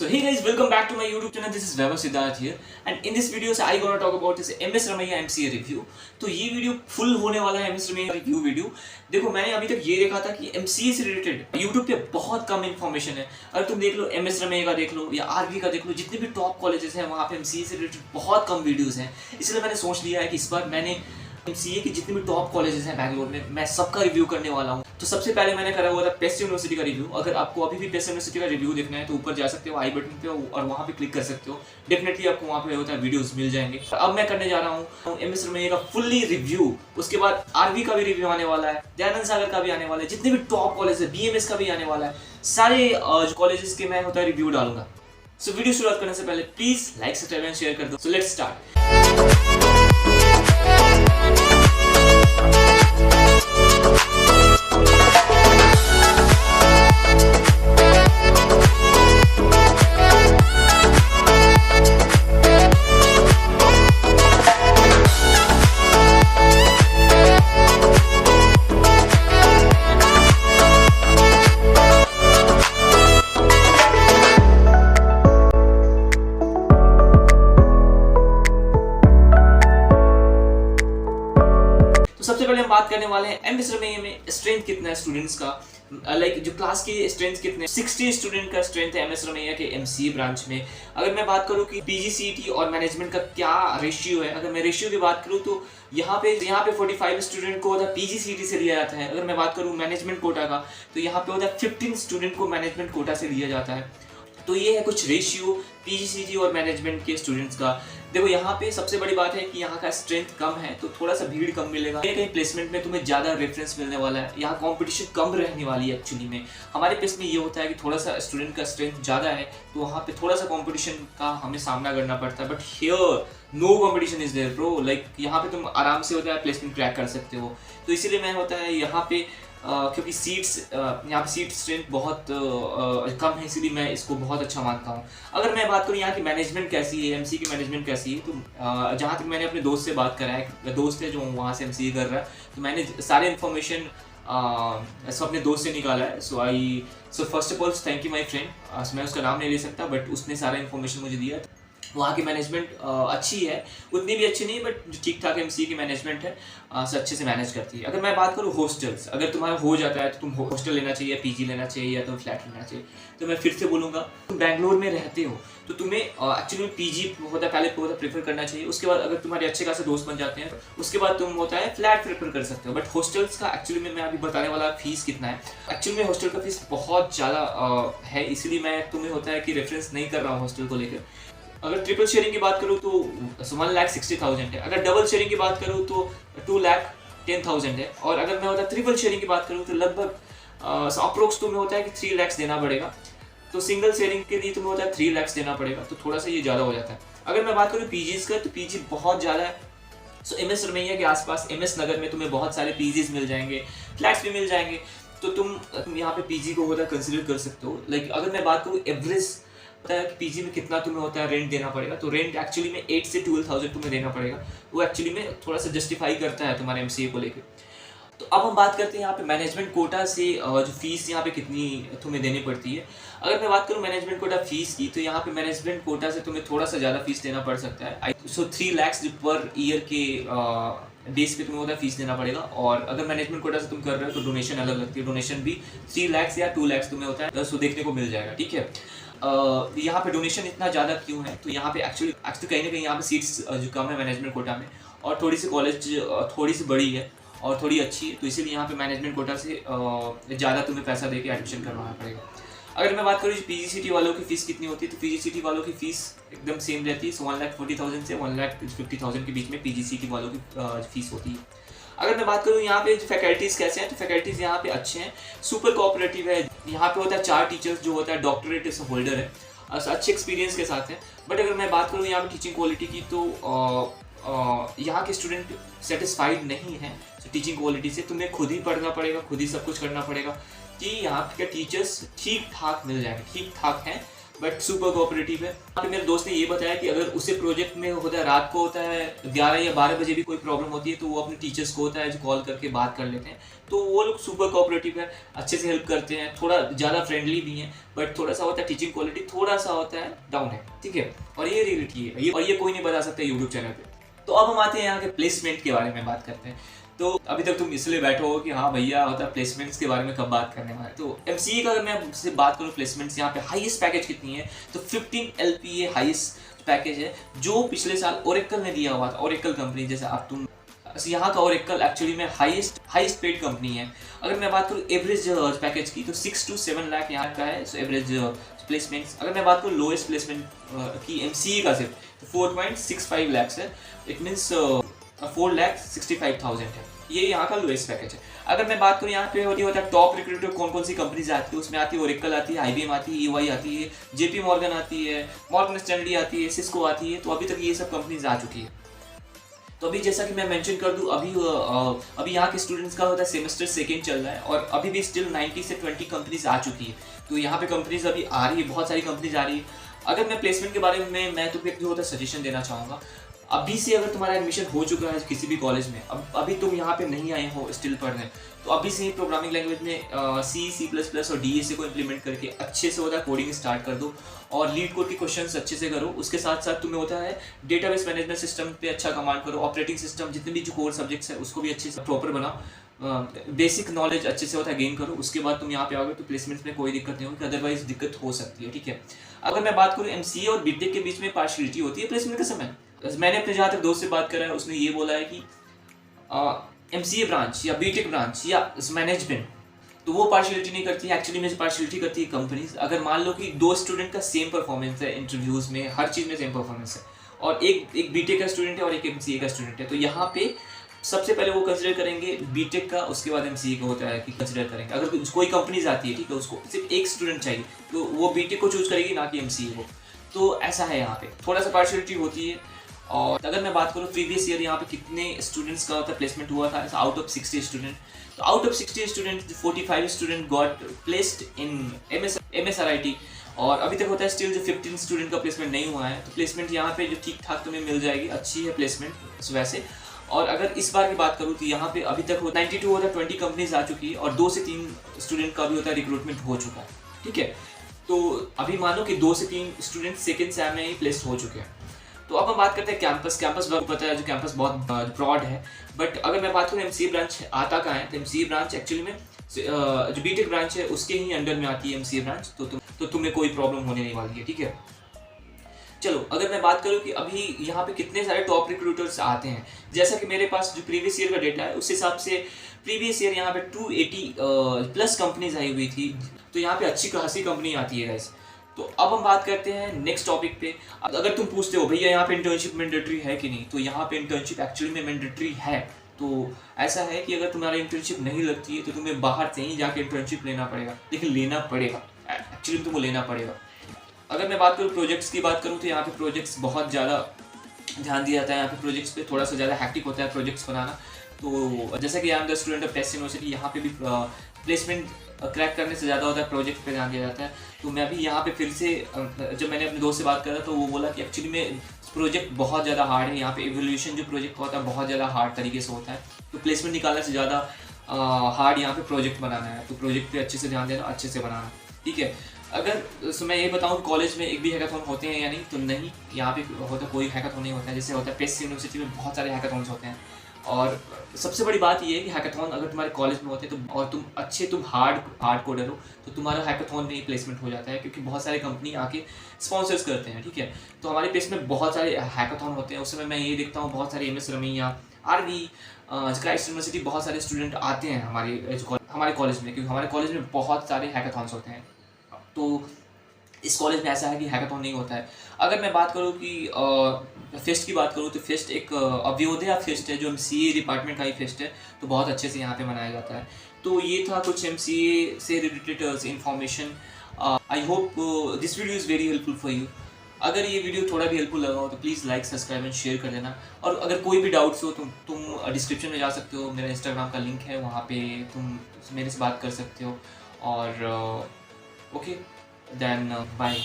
So hey guys, welcome back to my YouTube channel. This is Vaibhav Siddharth here, and in this video I gonna talk about this MS Ramaiah MCA review. तो ये video full होने वाला है MS Ramaiah review video. देखो मैंने अभी तक ये देखा था कि MCA से रिलेटेड YouTube पे बहुत कम इन्फॉर्मेशन है. अगर तुम देख लो MS रमैया का देख लो या RV का देख लो, जितने भी टॉप कॉलेजेस हैं वहाँ पे MCA से रिलेटेड बहुत कम वीडियोस हैं. इसलिए मैंने सोच लिया है कि इस बार मैंने MCA के जितने भी टॉप कॉलेजेस हैं बैंगलोर में, मैं सबका रिव्यू करने वाला हूँ. तो सबसे पहले मैंने करा हुआ था पेस्ट यूनिवर्सिटी का रिव्यू. अगर आपको अभी भी पेस्ट यूनिवर्सिटी का रिव्यू देखना है तो ऊपर जा सकते हो आई बटन पे और वहाँ पे क्लिक कर सकते हो. डेफिनेटली आपको वहाँ पे होता है वीडियोस मिल जाएंगे. अब मैं करने जा रहा हूँ MS रमैया का फुल्ली रिव्यू. उसके बाद RV का भी रिव्यू आने वाला है, दयानंद सागर का भी आने वाला है, जितने भी टॉप कॉलेज है BMS का भी आने वाला है. सारे जो कॉलेजेस के मैं होता है रिव्यू डालूंगा. सो वीडियो शुरुआत करने से पहले please like subscribe and share कर दो. So let's start. सबसे पहले हम बात करने वाले हैं MS रमैया में स्ट्रेंथ कितना है स्टूडेंट्स का. लाइक जो क्लास की स्ट्रेंथ कितने 60 स्टूडेंट का स्ट्रेंथ है MS रमैया के MCA ब्रांच में. अगर मैं बात करूं कि PGCET और मैनेजमेंट का क्या रेशियो है, अगर मैं रेशियो की बात करूं तो यहाँ पे 45 स्टूडेंट को होता है PGCET से लिया जाता है. अगर मैं बात करूं मैनेजमेंट कोटा का तो यहाँ पे होता है 15 स्टूडेंट को मैनेजमेंट कोटा से लिया जाता है. तो ये है कुछ रेशियो PGCET और मैनेजमेंट के स्टूडेंट्स का. देखो यहाँ पे सबसे बड़ी बात है कि यहाँ का स्ट्रेंथ कम है तो थोड़ा सा भीड़ कम मिलेगा. कहीं प्लेसमेंट में तुम्हें ज़्यादा रेफरेंस मिलने वाला है. यहाँ कंपटीशन कम रहने वाली है. एक्चुअली में हमारे पेस में ये होता है कि थोड़ा सा स्टूडेंट का स्ट्रेंथ ज़्यादा है तो वहाँ पे थोड़ा सा कंपटीशन का हमें सामना करना पड़ता है. But here no competition is there bro. Like यहाँ पे तुम आराम से होता है प्लेसमेंट क्रैक कर सकते हो. तो इसीलिए मैं होता है यहाँ पे क्योंकि सीट्स यहाँ पे सीट स्ट्रेंथ बहुत कम है, इसीलिए मैं इसको बहुत अच्छा मानता हूँ. अगर मैं बात करूँ यहाँ की मैनेजमेंट कैसी है, MCA की मैनेजमेंट कैसी है, तो जहाँ तक मैंने अपने दोस्त से बात करा है, दोस्त है जो वहाँ से MCA कर रहा है, तो मैंने सारे इन्फॉर्मेशन सब अपने दोस्त से निकाला है. So first of all thank you my friend. मैं उसका नाम नहीं ले सकता बट उसने सारा इन्फॉर्मेशन मुझे दिया. वहाँ की मैनेजमेंट अच्छी है, उतनी भी अच्छी नहीं बट जो ठीक ठाक MCA की मैनेजमेंट है अच्छे से मैनेज करती है. अगर मैं बात करूँ हॉस्टल्स, अगर तुम्हारा हो जाता है तो तुम हॉस्टल लेना चाहिए, PG लेना चाहिए या तो फ्लैट लेना चाहिए. तो मैं फिर से बोलूँगा, तुम बैंगलोर में रहते हो तो तुम्हें एक्चुअली PG होता है पहले होता प्रेफर करना चाहिए. उसके बाद अगर तुम्हारे अच्छे खासे दोस्त बन जाते हैं उसके बाद तुम होता है फ्लैट प्रेफर कर सकते हो. बट हॉस्टल्स का एक्चुअली में मैं अभी बताने वाला फीस कितना है. एक्चुअली में हॉस्टल का फीस बहुत ज़्यादा है, इसलिए मैं तुम्हें होता है कि रेफरेंस नहीं कर रहा हूँ हॉस्टल को लेकर. अगर ट्रिपल शेयरिंग की बात करूँ तो 1,60,000 है. अगर डबल शेयरिंग की बात करूँ तो 2,10,000 है. और अगर मैं होता ट्रिपल शेयरिंग की बात करूँ तो लगभग अप्रोक्स तुम्हें होता है कि 3 लाख देना पड़ेगा. तो सिंगल शेयरिंग के लिए तुम्हें होता है 3 लाख देना पड़ेगा, तो थोड़ा सा ये ज़्यादा हो जाता है. अगर मैं बात करूँ PGs का तो PG बहुत ज़्यादा है. सो MS रमैया के आसपास MS नगर में तुम्हें बहुत सारे PGs मिल जाएंगे, फ्लैट्स भी मिल जाएंगे. तो तुम यहाँ पे PG को होता है कंसिडर कर सकते हो. लाइक अगर मैं बात करूँ एवरेज होता है कि PG में कितना तुम्हें होता है रेंट देना पड़ेगा, तो रेंट एक्चुअली में 8 से 12,000 तुम्हें देना पड़ेगा. वो एक्चुअली में थोड़ा सा जस्टिफाई करता है तुम्हारे MCA को लेकर. तो अब हम बात करते हैं यहाँ पे मैनेजमेंट कोटा से जो फीस यहाँ पे कितनी तुम्हें देनी पड़ती है. अगर मैं बात करूँ मैनेजमेंट कोटा फीस की तो यहाँ पे मैनेजमेंट कोटा से तुम्हें थोड़ा सा ज़्यादा फीस देना पड़ सकता है. सो 3 लाख पर ईयर के बेस पे तुम्हें होता है फीस देना पड़ेगा. और अगर मैनेजमेंट कोटा से तुम कर रहे हो तो डोनेशन अलग लगती है. डोनेशन भी 3 लाख या 2 लाख तुम्हें होता है सो देखने को मिल जाएगा. ठीक है, यहाँ पे डोनेशन इतना ज़्यादा क्यों है, तो यहाँ पे एक्चुअली कहीं ना कहीं यहाँ पे सीट्स जो कम है मैनेजमेंट कोटा में, और थोड़ी सी कॉलेज थोड़ी सी बड़ी है और थोड़ी अच्छी है, तो इसीलिए यहाँ पे मैनेजमेंट कोटा से ज़्यादा तुम्हें पैसा दे के एडमिशन करवाना पड़ेगा. अगर मैं बात करूँ PGCET वालों की फ़ीस कितनी होती है, तो PGCET वालों की फ़ीस एकदम सेम रहती है. 1,40,000 से 1,50,000 के बीच में PGCET वालों की फ़ीस होती है. अगर मैं बात करूँ यहाँ पे फैकल्टीज़ कैसे हैं, तो फैकल्टीज़ यहाँ पे अच्छे हैं, सुपर कोऑपरेटिव है. यहाँ पे होता है 4 टीचर्स जो होता है डॉक्टरेट होल्डर है, अच्छे एक्सपीरियंस के साथ हैं. बट अगर मैं बात करूँ यहाँ पे टीचिंग क्वालिटी की तो यहाँ के स्टूडेंट सेटिस्फाइड नहीं है टीचिंग क्वालिटी से. तुम्हें खुद ही पढ़ना पड़ेगा, खुद ही सब कुछ करना पड़ेगा कि यहाँ के टीचर्स ठीक ठाक मिल जाएंगे. ठीक ठाक हैं बट सुपर कोऑपरेटिव है। यहाँ पे मेरे दोस्त ने ये बताया कि अगर उसे प्रोजेक्ट में होता है, रात को होता है 11 या 12 बजे भी कोई प्रॉब्लम होती है तो वो अपने टीचर्स को होता है जो कॉल करके बात कर लेते हैं। तो वो लोग सुपर कोऑपरेटिव है, अच्छे से हेल्प करते हैं, थोड़ा ज़्यादा फ्रेंडली भी हैं, बट थोड़ा सा होता है टीचिंग क्वालिटी थोड़ा सा होता है डाउन है, ठीक है। और ये रियलिटी है, और ये कोई नहीं बता सकता यूट्यूब चैनल पर। तो अब हम आते हैं यहाँ के प्लेसमेंट के बारे में बात करते हैं। तो अभी तक तुम इसलिए बैठो हो कि हाँ भैया होता है प्लेसमेंट्स के बारे में कब बात करने वाले। तो एमसीए का अगर मैं आपसे बात करूँ प्लेसमेंट्स, यहाँ पे हाईएस्ट पैकेज कितनी है तो 15 LPA हाईएस्ट पैकेज है, जो पिछले साल ओरेकल ने दिया हुआ था। ओरेकल कंपनी जैसे अब तुम यहाँ का ओरेकल एक्चुअली में हाईएस्ट पेड कंपनी है। अगर मैं बात करूँ एवरेज पैकेज की तो 6 to 7 लाख यहाँ का है एवरेज प्लेसमेंट्स। अगर मैं बात करूँ लोएस्ट प्लेसमेंट की एमसीए का सिर्फ तो 4.65 लाख है, इट मीन्स 4,65,000 है, ये यहाँ का लोएस्ट पैकेज है। अगर मैं बात करूँ यहाँ पे होता है टॉप रिक्रूटर कौन कौन सी कंपनीज आती है, उसमें आती है ओरेकल आती है, IBM आती है, EY आती है, JP मॉर्गन आती है, मॉर्गन स्टैनली आती है, सिस्को आती है। तो अभी तक ये सब कंपनीज आ चुकी है। तो अभी जैसा कि मैं मेंशन कर दूं, अभी यहाँ के स्टूडेंट्स का होता है सेमेस्टर सेकेंड चल रहा है और अभी भी स्टिल 90 से 20 कंपनीज आ चुकी है। तो यहाँ पे कंपनीज अभी आ रही है, बहुत सारी कंपनीज आ रही है। अगर मैं प्लेसमेंट के बारे में मैं तुम्हें जो होता है सजेशन देना चाहूँगा, अभी से अगर तुम्हारा एडमिशन हो चुका है किसी भी कॉलेज में, अभी तुम यहाँ पे नहीं आए हो स्टिल पढ़ने, तो अभी से ही प्रोग्रामिंग लैंग्वेज में C++ और DSA को इम्प्लीमेंट करके अच्छे से होता है कोडिंग स्टार्ट कर दो और लीड कोड के क्वेश्चंस अच्छे से करो। उसके साथ साथ तुम्हें होता है डेटाबेस मैनेजमेंट सिस्टम पे अच्छा कमांड करो, ऑपरेटिंग सिस्टम जितने भी जो कोर सब्जेक्ट्स है उसको भी अच्छे से प्रॉपर बनाओ, बेसिक नॉलेज अच्छे से होता है गेन करो। उसके बाद तुम यहाँ पे आओगे तो प्लेसमेंट्स में कोई दिक्कत नहीं होगी, अदरवाइज दिक्कत हो सकती है, ठीक है। अगर मैं बात करूँ एमसीए और बीटेक के बीच में पार्शियलिटी होती है प्लेसमेंट के समय। मैंने अपने जहाँ तक दोस्त से बात करा है उसने ये बोला है कि एमसीए ब्रांच या बीटेक ब्रांच या मैनेजमेंट तो वो पार्शियलिटी नहीं करती है, एक्चुअली में पार्शियलिटी करती है कंपनीज। अगर मान लो कि दो स्टूडेंट का सेम परफॉर्मेंस है, इंटरव्यूज में हर चीज़ में सेम परफॉर्मेंस है और एक बीटेक का स्टूडेंट है और एक एमसीए का स्टूडेंट है, तो यहाँ पे सबसे पहले वो कंसिडर करेंगे बीटेक का, उसके बाद एमसीए का होता है कि कंसिडर करेंगे। अगर कोई कंपनीज आती है, ठीक है, उसको सिर्फ एक स्टूडेंट चाहिए तो वो बीटेक को चूज करेगी ना कि एमसीए को। तो ऐसा है, यहाँ पे थोड़ा सा पार्शियलिटी होती है। और अगर मैं बात करूँ प्रीवियस ईयर यहाँ पे कितने स्टूडेंट्स का होता प्लेसमेंट हुआ था, आउट ऑफ 60 स्टूडेंट, तो out of 60 student 45 student got placed in MSRIT और अभी तक होता है स्टिल जो 15 स्टूडेंट का प्लेसमेंट नहीं हुआ है। तो प्लेसमेंट यहाँ पे जो ठीक ठाक तुम्हें मिल जाएगी, अच्छी है प्लेसमेंट वैसे। और अगर इस बार की बात करूँ तो यहाँ पे अभी तक 92 होता है 20 कंपनीज आ चुकी है और 2 से 3 स्टूडेंट का भी होता है रिक्रूटमेंट हो चुका है, ठीक है। तो अभी मानो कि 2 से 3 स्टूडेंट सेकेंड सेम में ही प्लेस हो चुके हैं। तो अब हम बात करते हैं कैंपस पता है जो कैंपस बहुत ब्रॉड है। बट अगर मैं बात करूँ एमसीए ब्रांच आता कहाँ है, तो एमसीए ब्रांच एक्चुअली में जो बीटेक ब्रांच है उसके ही अंडर में आती है एमसीए ब्रांच। तो तुम्हें कोई प्रॉब्लम होने नहीं वाली है, ठीक है। चलो अगर मैं बात करूँ कि अभी यहाँ पे कितने सारे टॉप रिक्रूटर्स आते हैं, जैसा कि मेरे पास जो प्रीवियस ईयर का डेटा है उस हिसाब से प्रीवियस ईयर यहाँ पे 280 प्लस कंपनीज आई हुई थी। तो यहाँ पे अच्छी खासी कंपनी आती है गाइस। तो अब हम बात करते हैं नेक्स्ट टॉपिक पे। अगर तुम पूछते हो भैया यहाँ पे इंटर्नशिप मैंडेटरी है कि नहीं, तो यहाँ पे इंटर्नशिप एक्चुअली में मैंडेटरी है। तो ऐसा है कि अगर तुम्हारा इंटर्नशिप नहीं लगती है तो तुम्हें बाहर से ही जाके इंटर्नशिप लेना पड़ेगा, लेकिन लेना पड़ेगा, एक्चुअली तुमको लेना पड़ेगा। अगर मैं बात करूँ प्रोजेक्ट्स की बात करूँ तो यहाँ पे प्रोजेक्ट्स बहुत ज़्यादा ध्यान दिया जाता है। यहाँ पे प्रोजेक्ट्स पे थोड़ा सा ज़्यादा हैक्टिक होता है प्रोजेक्ट्स बनाना। तो जैसा कि I am the student of test university, यहाँ पे भी प्लेसमेंट क्रैक करने से ज़्यादा होता है प्रोजेक्ट पे ध्यान दिया जाता है। तो मैं भी यहाँ पे फिर से जब मैंने अपने दोस्त से बात करा तो वो बोला कि एक्चुअली में प्रोजेक्ट बहुत ज़्यादा हार्ड है। यहाँ पे इवोल्यूशन जो प्रोजेक्ट होता है बहुत ज़्यादा हार्ड तरीके से होता है। तो प्लेसमेंट निकालने से ज़्यादा हार्ड यहाँ पे प्रोजेक्ट बनाना है। तो प्रोजेक्ट पे अच्छे से ध्यान देना, अच्छे से बनाना, ठीक है। अगर मैं ये बताऊँ कॉलेज में एक भी हैकाथॉन होते हैं या नहीं, तो नहीं, यहाँ पे होता कोई हैकाथॉन नहीं होता है। जैसे होता है पेस्ट यूनिवर्सिटी में बहुत सारे हैकाथॉन्स होते हैं। और सबसे बड़ी बात ये है कि हैकाथॉन अगर तुम्हारे कॉलेज में होते हैं तो और तुम हार्ड कोडर हो तो तुम्हारा हैकाथॉन में ही प्लेसमेंट हो जाता है, क्योंकि बहुत सारे कंपनी आके स्पॉन्सर्स करते हैं, ठीक है। तो हमारे प्लेस में बहुत सारे हैकाथॉन होते हैं। उस समय मैं ये देखता हूँ बहुत सारे MS Ramaiah, RV, Christ university, बहुत सारे स्टूडेंट आते हैं हमारे कॉलेज में, क्योंकि हमारे कॉलेज में बहुत सारे हैकाथॉन्स होते हैं। तो इस कॉलेज में ऐसा है कि हैकाथॉन नहीं होता है। अगर मैं बात करूँ कि फेस्ट की बात करूँ तो फेस्ट एक अव्योदया फेस्ट है जो MCA डिपार्टमेंट का ही फेस्ट है, तो बहुत अच्छे से यहाँ पे मनाया जाता है। तो ये था कुछ MCA से related information. I hope this video is very helpful for you. अगर ये वीडियो थोड़ा भी हेल्पफुल लगा हो तो please like, subscribe and share कर देना। और अगर कोई भी डाउट्स हो तुम डिस्क्रिप्शन में जा सकते हो, मेरा इंस्टाग्राम का लिंक है, वहाँ पे तुम मेरे से बात कर सकते हो। और ओके देन बाय।